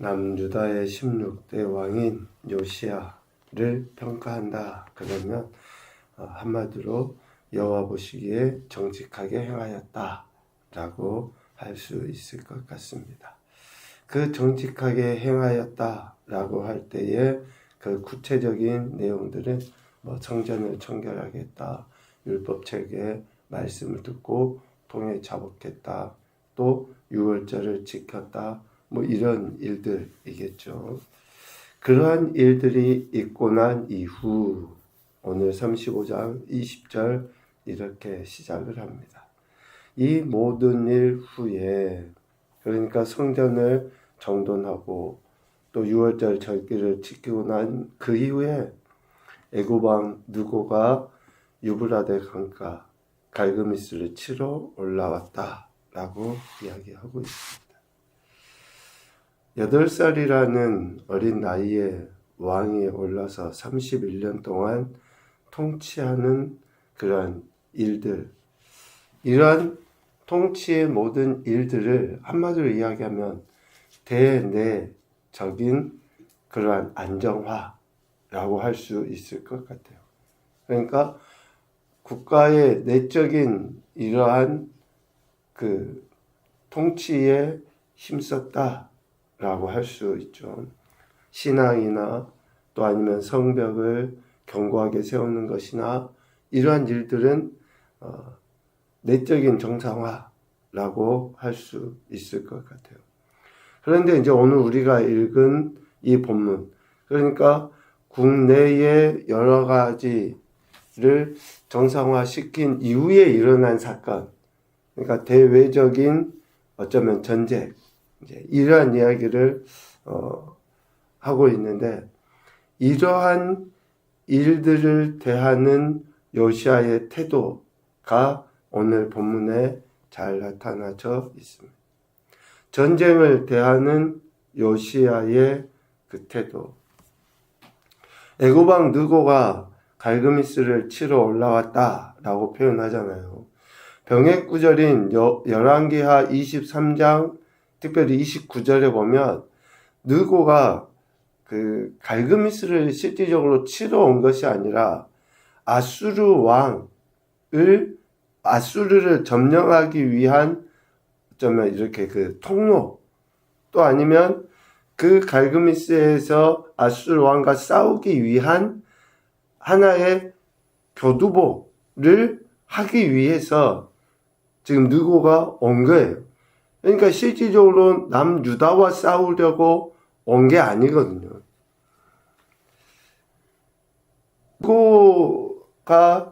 남유다의 16대 왕인 요시야를 평가한다. 그러면 한마디로 여호와 보시기에 정직하게 행하였다 라고 할 수 있을 것 같습니다. 그 정직하게 행하였다 라고 할 때에 그 구체적인 내용들은 성전을 청결하겠다, 율법책의 말씀을 듣고 통에 잡았겠다, 또 유월절을 지켰다, 이런 일들이겠죠. 그러한 일들이 있고 난 이후 오늘 35장 20절 이렇게 시작을 합니다. 이 모든 일 후에, 그러니까 성전을 정돈하고 또 유월절 절기를 지키고 난 그 이후에 애굽 왕 느고가 유브라데 강가 갈그미스를 치러 올라왔다 라고 이야기하고 있습니다. 8살이라는 어린 나이에 왕위에 올라서 31년 동안 통치하는 그러한 일들, 이러한 통치의 모든 일들을 한마디로 이야기하면 대내적인 그러한 안정화라고 할 수 있을 것 같아요. 그러니까 국가의 내적인 이러한 그 통치에 힘썼다라고 할 수 있죠. 신앙이나 또 아니면 성벽을 견고하게 세우는 것이나 이러한 일들은 내적인 정상화라고 할 수 있을 것 같아요. 그런데 이제 오늘 우리가 읽은 이 본문, 그러니까 국내의 여러 가지를 정상화시킨 이후에 일어난 사건, 그러니까 대외적인 어쩌면 전쟁, 이러한 이야기를 하고 있는데, 이러한 일들을 대하는 요시야의 태도가 오늘 본문에 잘 나타나져 있습니다. 전쟁을 대하는 요시야의 그 태도. 애굽 왕 느고가 갈그미스를 치러 올라왔다라고 표현하잖아요. 병액 구절인 열왕기하 23장 특별히 29절에 보면 느고가 그 갈그미스를 실질적으로 치러 온 것이 아니라 아수르를 점령하기 위한 어쩌면 이렇게 그 통로, 또 아니면 그 갈그미스에서 아수르 왕과 싸우기 위한 하나의 교두보를 하기 위해서 지금 느고가 온 거예요. 그러니까 실질적으로 남유다와 싸우려고 온 게 아니거든요. 느고가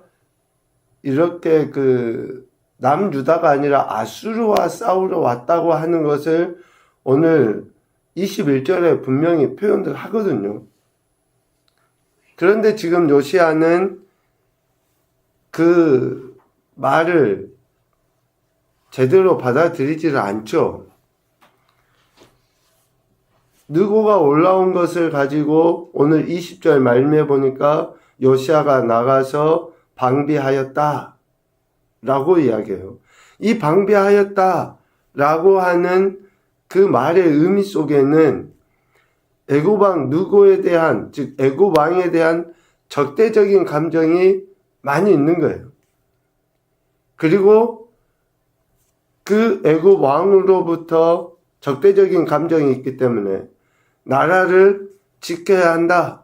이렇게 그 남유다가 아니라 아수르와 싸우러 왔다고 하는 것을 오늘 21절에 분명히 표현을 하거든요. 그런데 지금 요시야는 그 말을 제대로 받아들이지를 않죠. 느고가 올라온 것을 가지고 오늘 20절 말미에 보니까 요시야가 나가서 방비하였다 라고 이야기해요. 이 방비하였다 라고 하는 그 말의 의미 속에는 애굽 왕 느고에 대한, 즉 애굽 왕에 대한 적대적인 감정이 많이 있는 거예요. 그리고 그 애굽 왕으로부터 적대적인 감정이 있기 때문에 나라를 지켜야 한다,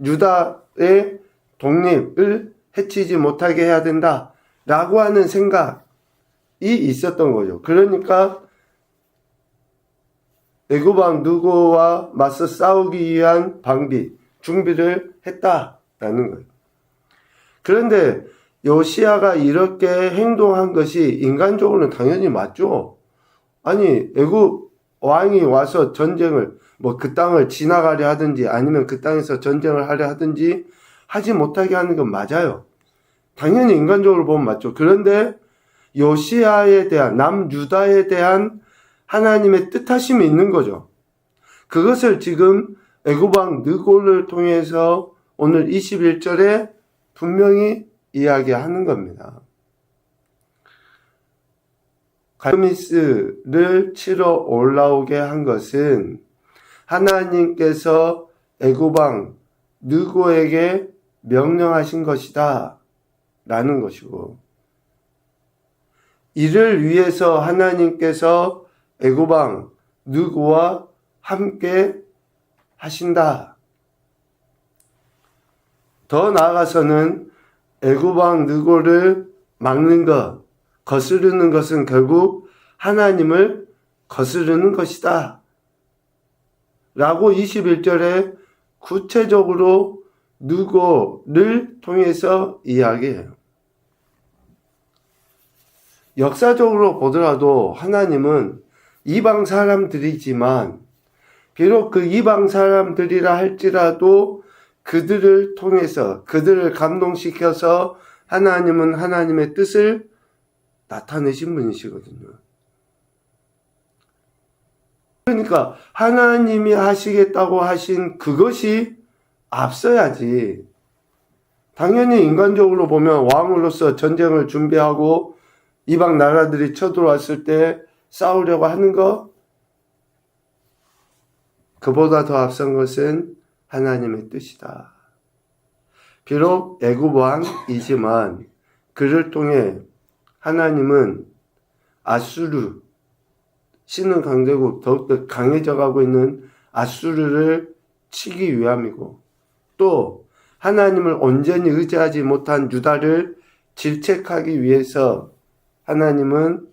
유다의 독립을 해치지 못하게 해야 된다 라고 하는 생각이 있었던 거죠. 그러니까 애굽 왕 느고와 맞서 싸우기 위한 준비를 했다라는 거예요. 그런데 요시야가 이렇게 행동한 것이 인간적으로는 당연히 맞죠. 아니, 애굽 왕이 와서 전쟁을 그 땅을 지나가려 하든지 아니면 그 땅에서 전쟁을 하려 하든지 하지 못하게 하는 건 맞아요. 당연히 인간적으로 보면 맞죠. 그런데 요시야에 대한, 남유다에 대한 하나님의 뜻하심이 있는 거죠. 그것을 지금 애굽 왕 느고를 통해서 오늘 21절에 분명히 이야기하는 겁니다. 갈그미스를 치러 올라오게 한 것은 하나님께서 애굽 왕 느고에게 명령하신 것이다 라는 것이고, 이를 위해서 하나님께서 애굽 왕 느고와 함께 하신다. 더 나아가서는 애굽 왕 느고를 막는 것, 거스르는 것은 결국 하나님을 거스르는 것이다 라고 21절에 구체적으로 느고를 통해서 이야기해요. 역사적으로 보더라도 하나님은 이방 사람들이지만, 비록 그 이방 사람들이라 할지라도 그들을 통해서, 그들을 감동시켜서 하나님은 하나님의 뜻을 나타내신 분이시거든요. 그러니까 하나님이 하시겠다고 하신 그것이 앞서야지. 당연히 인간적으로 보면 왕으로서 전쟁을 준비하고 이방 나라들이 쳐들어왔을 때 싸우려고 하는 것, 그보다 더 앞선 것은 하나님의 뜻이다. 비록 애굽 왕이지만 그를 통해 하나님은 아수르, 신은 강대국, 더욱더 강해져 가고 있는 아수르를 치기 위함이고, 또 하나님을 온전히 의지하지 못한 유다를 질책하기 위해서 하나님은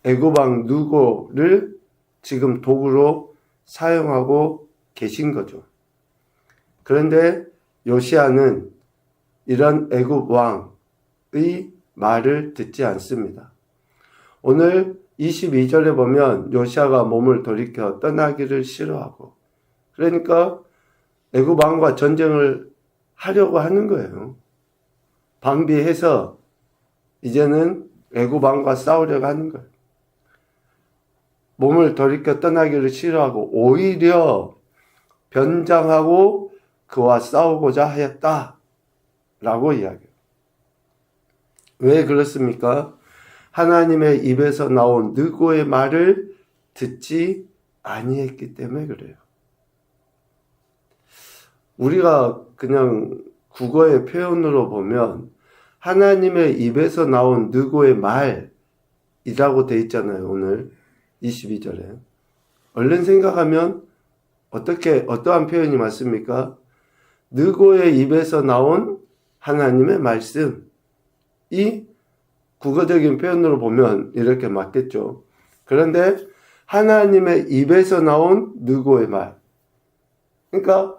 애굽 왕 느고를 지금 도구로 사용하고 계신 거죠. 그런데 요시야는 이런 애굽 왕의 말을 듣지 않습니다. 오늘 22절에 보면 요시야가 몸을 돌이켜 떠나기를 싫어하고, 그러니까 애굽 왕과 전쟁을 하려고 하는 거예요. 방비해서 이제는 애굽 왕과 싸우려고 하는 거예요. 몸을 돌이켜 떠나기를 싫어하고 오히려 변장하고 그와 싸우고자 하였다 라고 이야기해요. 왜 그렇습니까? 하나님의 입에서 나온 느고의 말을 듣지 아니했기 때문에 그래요. 우리가 그냥 국어의 표현으로 보면 하나님의 입에서 나온 느고의 말이라고 돼 있잖아요. 오늘 22절에. 얼른 생각하면 어떠한 표현이 맞습니까? 느고의 입에서 나온 하나님의 말씀. 이 국어적인 표현으로 보면 이렇게 맞겠죠. 그런데 하나님의 입에서 나온 느고의 말. 그러니까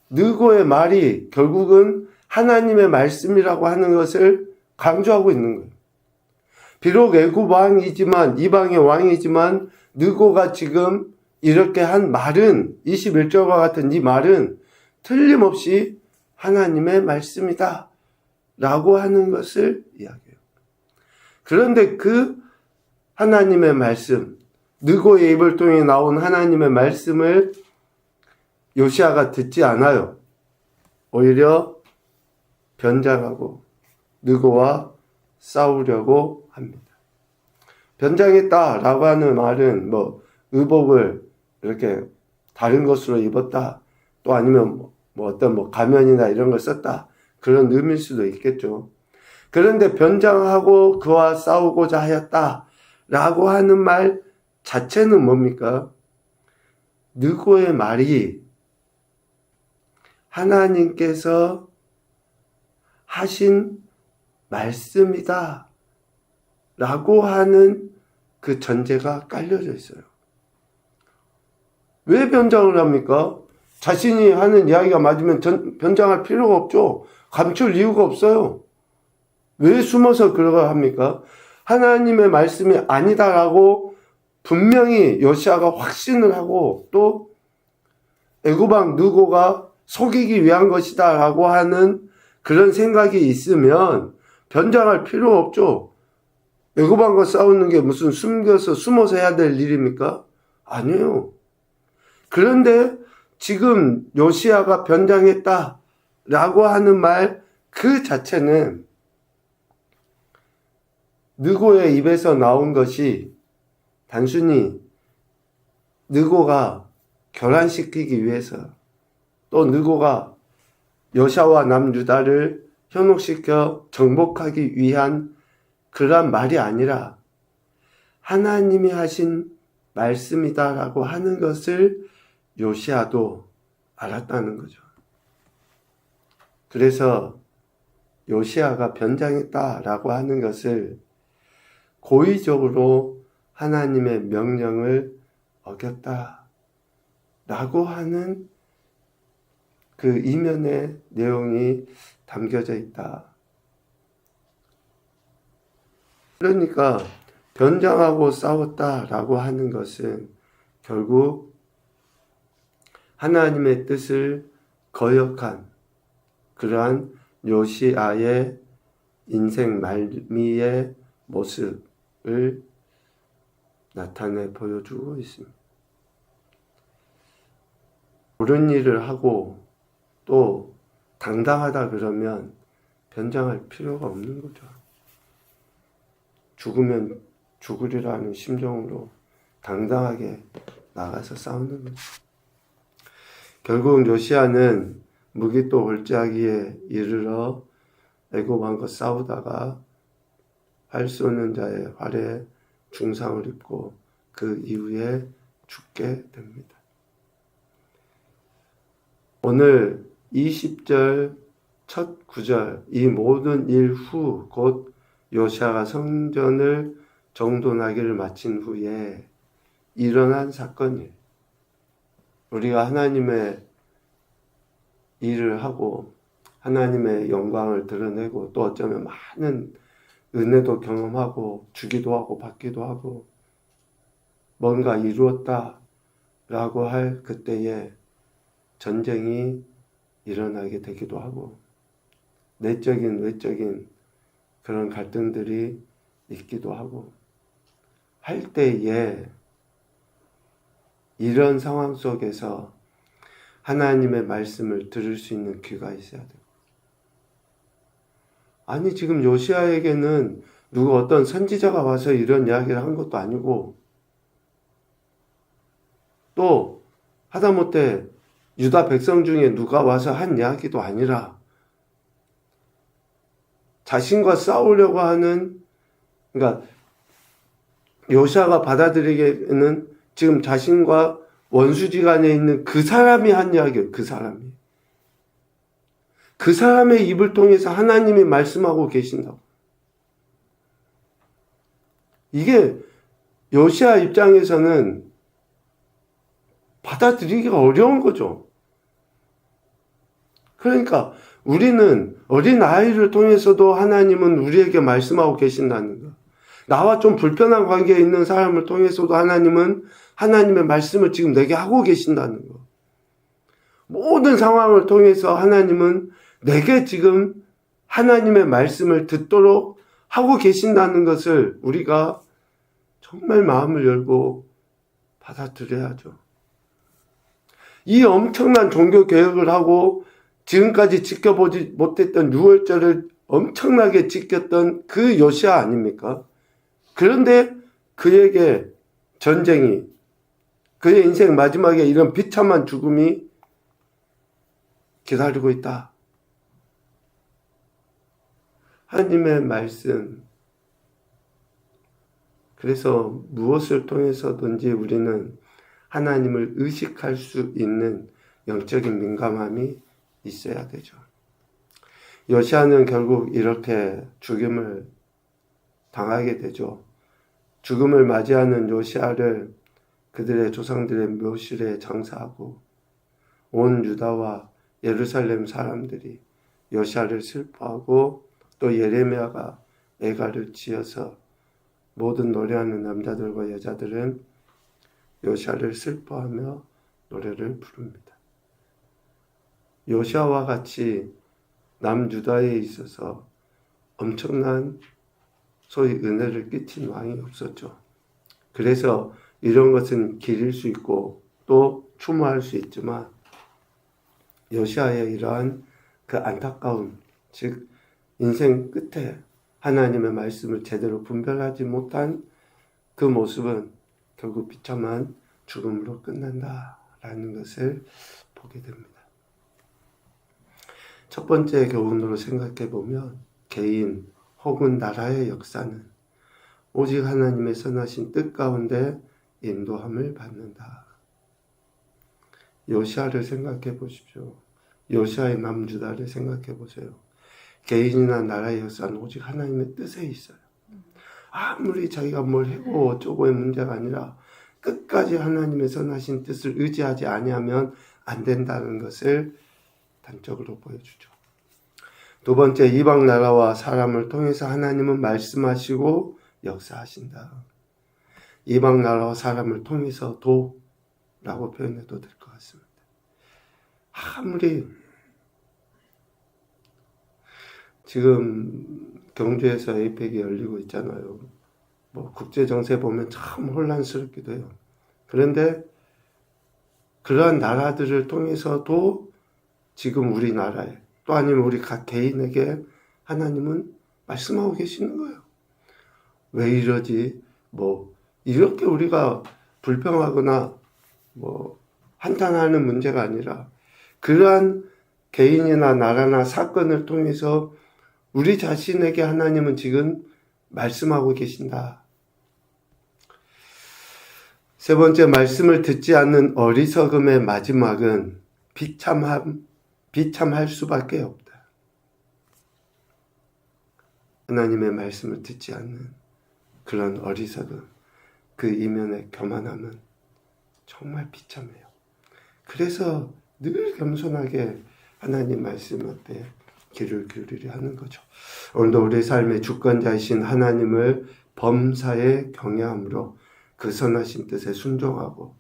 느고의 말이 결국은 하나님의 말씀이라고 하는 것을 강조하고 있는 거예요. 비록 애굽 왕이지만, 이방의 왕이지만 느고가 지금 이렇게 한 말은, 21절과 같은 이 말은 틀림없이 하나님의 말씀이다 라고 하는 것을 이야기해요. 그런데 그 하나님의 말씀, 느고의 입을 통해 나온 하나님의 말씀을 요시야가 듣지 않아요. 오히려 변장하고 느고와 싸우려고 합니다. 변장했다라고 하는 말은 의복을 이렇게 다른 것으로 입었다, 또 아니면 어떤 가면이나 이런 걸 썼다, 그런 의미일 수도 있겠죠. 그런데 변장하고 그와 싸우고자 하였다라고 하는 말 자체는 뭡니까? 느고의 말이 하나님께서 하신 말씀이다 라고 하는 그 전제가 깔려져 있어요. 왜 변장을 합니까? 자신이 하는 이야기가 맞으면 변장할 필요가 없죠. 감출 이유가 없어요. 왜 숨어서 그러가 합니까? 하나님의 말씀이 아니다라고 분명히 요시야가 확신을 하고, 또 애굽 왕 느고가 속이기 위한 것이다 라고 하는 그런 생각이 있으면 변장할 필요 없죠. 애굽 왕과 싸우는 게 무슨 숨어서 해야 될 일입니까? 아니에요. 그런데 지금 요시야가 변장했다 라고 하는 말 그 자체는 느고의 입에서 나온 것이 단순히 느고가 교란시키기 위해서, 또 느고가 여샤와 남유다를 현혹시켜 정복하기 위한 그러한 말이 아니라 하나님이 하신 말씀이다라고 하는 것을 요시아도 알았다는 거죠. 그래서 요시아가 변장했다라고 하는 것을 고의적으로 하나님의 명령을 어겼다라고 하는 그 이면의 내용이 담겨져 있다. 그러니까 변장하고 싸웠다라고 하는 것은 결국 하나님의 뜻을 거역한 그러한 요시아의 인생 말미의 모습을 나타내 보여주고 있습니다. 옳은 일을 하고 또 당당하다 그러면 변장할 필요가 없는 거죠. 죽으면 죽으리라는 심정으로 당당하게 나가서 싸우는 거죠. 결국 요시아는 무기또 골짜기에 이르러 애굽 왕과 싸우다가 활 쏘는 자의 활에 중상을 입고 그 이후에 죽게 됩니다. 오늘 20절 첫 구절, 이 모든 일 후 곧 요시아가 성전을 정돈하기를 마친 후에 일어난 사건이에요. 우리가 하나님의 일을 하고 하나님의 영광을 드러내고 또 어쩌면 많은 은혜도 경험하고 주기도 하고 받기도 하고 뭔가 이루었다라고 할 그때에 전쟁이 일어나게 되기도 하고 내적인 외적인 그런 갈등들이 있기도 하고 할 때에 이런 상황 속에서 하나님의 말씀을 들을 수 있는 귀가 있어야 돼요. 아니 지금 요시아에게는 누구 어떤 선지자가 와서 이런 이야기를 한 것도 아니고 또 하다못해 유다 백성 중에 누가 와서 한 이야기도 아니라 자신과 싸우려고 하는, 그러니까 요시아가 받아들이기에는 지금 자신과 원수지간에 있는 그 사람이 한 이야기예요. 그 사람이. 그 사람의 입을 통해서 하나님이 말씀하고 계신다고. 이게 요시아 입장에서는 받아들이기가 어려운 거죠. 그러니까 우리는 어린 아이를 통해서도 하나님은 우리에게 말씀하고 계신다는 거. 나와 좀 불편한 관계에 있는 사람을 통해서도 하나님은 하나님의 말씀을 지금 내게 하고 계신다는 거. 모든 상황을 통해서 하나님은 내게 지금 하나님의 말씀을 듣도록 하고 계신다는 것을 우리가 정말 마음을 열고 받아들여야죠. 이 엄청난 종교 개혁을 하고 지금까지 지켜보지 못했던 6월절을 엄청나게 지켰던 그 요시아 아닙니까? 그런데 그에게 전쟁이, 그의 인생 마지막에 이런 비참한 죽음이 기다리고 있다. 하나님의 말씀. 그래서 무엇을 통해서든지 우리는 하나님을 의식할 수 있는 영적인 민감함이 있어야 되죠. 요시아는 결국 이렇게 죽음을 당하게 되죠. 죽음을 맞이하는 요시아를 그들의 조상들의 묘실에 장사하고 온 유다와 예루살렘 사람들이 요시아를 슬퍼하고 또 예레미야가 애가를 지어서 모든 노래하는 남자들과 여자들은 요시아를 슬퍼하며 노래를 부릅니다. 요시아와 같이 남유다에 있어서 엄청난 소위 은혜를 끼친 왕이 없었죠. 그래서 이런 것은 기릴 수 있고 또 추모할 수 있지만 요시아의 이러한 그 안타까움, 즉 인생 끝에 하나님의 말씀을 제대로 분별하지 못한 그 모습은 결국 비참한 죽음으로 끝난다라고 라는 것을 보게 됩니다. 첫 번째 교훈으로 생각해 보면 개인 혹은 나라의 역사는 오직 하나님의 선하신 뜻 가운데 인도함을 받는다. 요시아를 생각해 보십시오. 요시아의 남유다를 생각해 보세요. 개인이나 나라의 역사는 오직 하나님의 뜻에 있어요. 아무리 자기가 뭘 해고 어쩌고의 문제가 아니라 끝까지 하나님의 선하신 뜻을 의지하지 아니하면 안 된다는 것을 단적으로 보여주죠. 두 번째, 이방 나라와 사람을 통해서 하나님은 말씀하시고 역사하신다. 이방 나라와 사람을 통해서도 라고 표현해도 될 것 같습니다. 아무리 지금 경주에서 에이펙이 열리고 있잖아요. 뭐 국제 정세 보면 참 혼란스럽기도 해요. 그런데 그러한 나라들을 통해서도 지금 우리나라에 또 아니면 우리 각 개인에게 하나님은 말씀하고 계시는 거예요. 왜 이러지? 뭐 이렇게 우리가 불평하거나 뭐 한탄하는 문제가 아니라 그러한 개인이나 나라나 사건을 통해서 우리 자신에게 하나님은 지금 말씀하고 계신다. 세 번째, 말씀을 듣지 않는 어리석음의 마지막은 비참할 수밖에 없다. 하나님의 말씀을 듣지 않는 그런 어리석음, 그 이면의 교만함은 정말 비참해요. 그래서 늘 겸손하게 하나님 말씀 앞에 귀를 기울이려 하는 거죠. 오늘도 우리 삶의 주권자이신 하나님을 범사에 경외함으로 그 선하신 뜻에 순종하고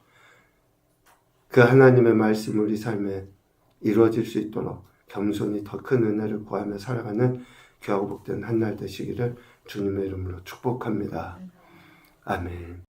그 하나님의 말씀 우리 삶에 이루어질 수 있도록 겸손히 더 큰 은혜를 구하며 살아가는 귀하고 복된 한 날 되시기를 주님의 이름으로 축복합니다. 아멘.